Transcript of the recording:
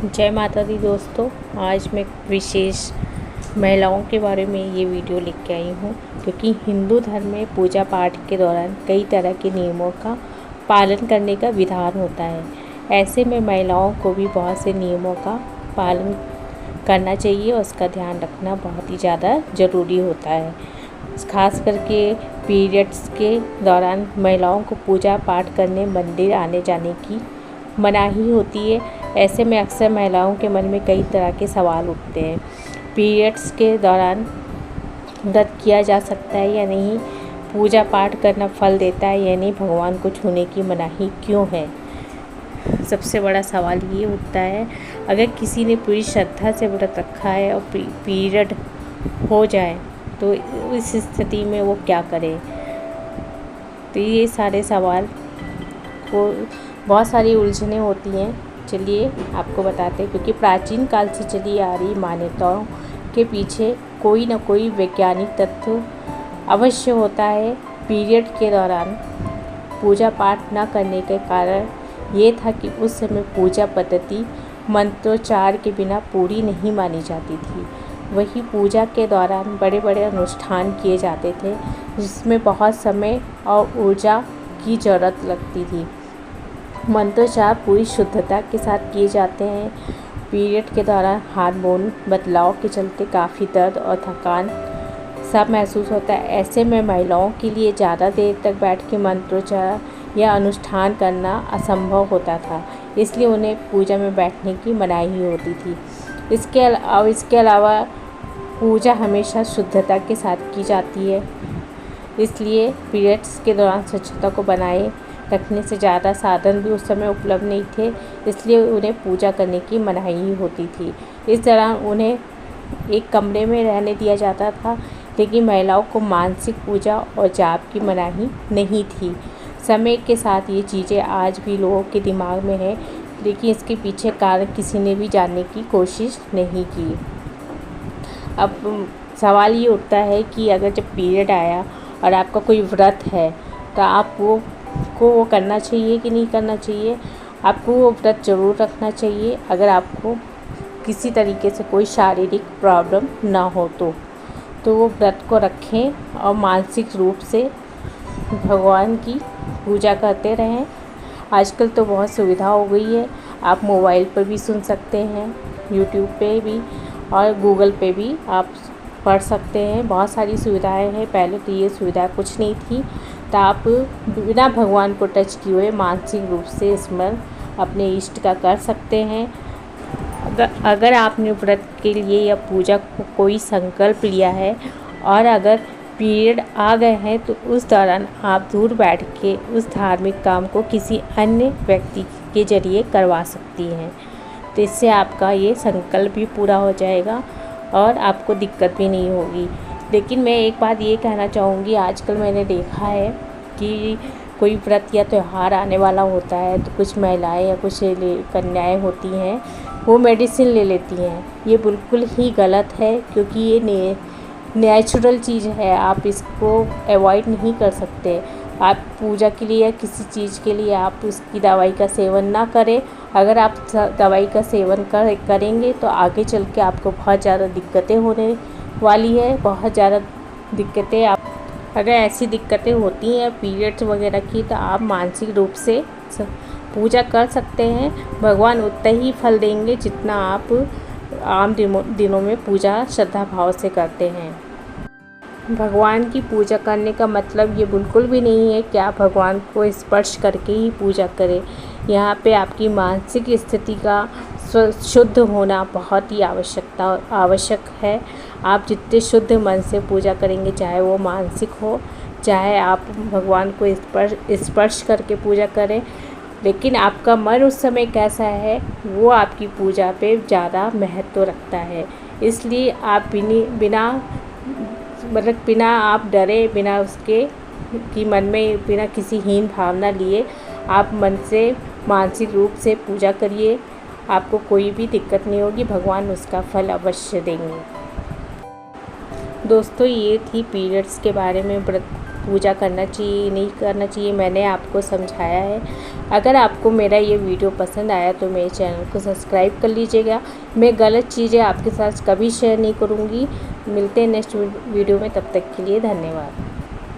जय माता दी दोस्तों। आज मैं विशेष महिलाओं के बारे में ये वीडियो लेके के आई हूँ, क्योंकि हिंदू धर्म में पूजा पाठ के दौरान कई तरह के नियमों का पालन करने का विधान होता है। ऐसे में महिलाओं को भी बहुत से नियमों का पालन करना चाहिए और उसका ध्यान रखना बहुत ही ज़्यादा ज़रूरी होता है। ख़ास करके पीरियड्स के दौरान महिलाओं को पूजा पाठ करने, मंदिर आने जाने की मनाही होती है। ऐसे में अक्सर महिलाओं के मन में कई तरह के सवाल उठते हैं। पीरियड्स के दौरान व्रत किया जा सकता है या नहीं, पूजा पाठ करना फल देता है या नहीं, भगवान को छूने की मनाही क्यों है। सबसे बड़ा सवाल ये उठता है, अगर किसी ने पूरी श्रद्धा से व्रत रखा है और पीरियड हो जाए तो इस स्थिति में वो क्या करे। तो ये सारे सवाल को बहुत सारी उलझनें होती हैं। चलिए आपको बताते हैं, क्योंकि प्राचीन काल से चली आ रही मान्यताओं के पीछे कोई ना कोई वैज्ञानिक तथ्य अवश्य होता है। पीरियड के दौरान पूजा पाठ न करने के कारण ये था कि उस समय पूजा पद्धति मंत्रोच्चार के बिना पूरी नहीं मानी जाती थी। वही पूजा के दौरान बड़े बड़े अनुष्ठान किए जाते थे, जिसमें बहुत समय और ऊर्जा की ज़रूरत लगती थी। मंत्रोच्चार पूरी शुद्धता के साथ किए जाते हैं। पीरियड के दौरान हार्मोन बदलाव के चलते काफ़ी दर्द और थकान सब महसूस होता है। ऐसे में महिलाओं के लिए ज़्यादा देर तक बैठ के मंत्रोच्चार या अनुष्ठान करना असंभव होता था, इसलिए उन्हें पूजा में बैठने की मनाही होती थी। इसके अलावा पूजा हमेशा शुद्धता के साथ की जाती है, इसलिए पीरियड्स के दौरान स्वच्छता को बनाए रखने से ज़्यादा साधन भी उस समय उपलब्ध नहीं थे, इसलिए उन्हें पूजा करने की मनाही होती थी। इस दौरान उन्हें एक कमरे में रहने दिया जाता था, लेकिन महिलाओं को मानसिक पूजा और जाप की मनाही नहीं थी। समय के साथ ये चीज़ें आज भी लोगों के दिमाग में है, लेकिन इसके पीछे कारण किसी ने भी जानने की कोशिश नहीं की। अब सवाल ये उठता है कि अगर जब पीरियड आया और आपका कोई व्रत है तो आपको वो करना चाहिए कि नहीं करना चाहिए। आपको वो व्रत ज़रूर रखना चाहिए अगर आपको किसी तरीके से कोई शारीरिक प्रॉब्लम ना हो तो वो व्रत को रखें और मानसिक रूप से भगवान की पूजा करते रहें। आजकल तो बहुत सुविधा हो गई है, आप मोबाइल पर भी सुन सकते हैं, यूट्यूब पे भी और गूगल पे भी आप पढ़ सकते हैं। बहुत सारी सुविधाएं हैं। पहले तो ये सुविधा कुछ नहीं थी, तो आप बिना भगवान को टच किए हुए मानसिक रूप से स्मरण अपने इष्ट का कर सकते हैं। अगर आपने व्रत के लिए या पूजा को कोई संकल्प लिया है और अगर पीरियड आ गए हैं तो उस दौरान आप दूर बैठ के उस धार्मिक काम को किसी अन्य व्यक्ति के ज़रिए करवा सकती हैं। तो इससे आपका ये संकल्प भी पूरा हो जाएगा और आपको दिक्कत भी नहीं होगी। लेकिन मैं एक बात ये कहना चाहूँगी, आजकल मैंने देखा है कि कोई व्रत या त्यौहार आने वाला होता है तो कुछ महिलाएं या कुछ कन्याएं होती हैं, वो मेडिसिन ले लेती हैं। ये बिल्कुल ही गलत है, क्योंकि ये नेचुरल चीज़ है, आप इसको अवॉइड नहीं कर सकते। आप पूजा के लिए या किसी चीज़ के लिए आप उसकी दवाई का सेवन ना करें। अगर आप दवाई का सेवन करेंगे तो आगे चल के आपको बहुत ज़्यादा दिक्कतें होने वाली है। बहुत ज़्यादा दिक्कतें अगर ऐसी दिक्कतें होती हैं पीरियड्स वगैरह की, तो आप मानसिक रूप से पूजा कर सकते हैं। भगवान उतना ही फल देंगे जितना आप आम दिनों में पूजा श्रद्धा भाव से करते हैं। भगवान की पूजा करने का मतलब ये बिल्कुल भी नहीं है कि आप भगवान को स्पर्श करके ही पूजा करें। यहाँ पे आपकी मानसिक स्थिति का शुद्ध होना बहुत ही आवश्यक है। आप जितने शुद्ध मन से पूजा करेंगे, चाहे वो मानसिक हो, चाहे आप भगवान को स्पर्श करके पूजा करें, लेकिन आपका मन उस समय कैसा है वो आपकी पूजा पे ज़्यादा महत्व रखता है। इसलिए आप बिना आप डरे, बिना उसके कि मन में बिना किसी हीन भावना लिए आप मन से मानसिक रूप से पूजा करिए। आपको कोई भी दिक्कत नहीं होगी, भगवान उसका फल अवश्य देंगे। दोस्तों, ये थी पीरियड्स के बारे में, व्रत पूजा करना चाहिए नहीं करना चाहिए, मैंने आपको समझाया है। अगर आपको मेरा ये वीडियो पसंद आया तो मेरे चैनल को सब्सक्राइब कर लीजिएगा। मैं गलत चीज़ें आपके साथ कभी शेयर नहीं करूँगी। मिलते हैं नेक्स्ट वीडियो में, तब तक के लिए धन्यवाद।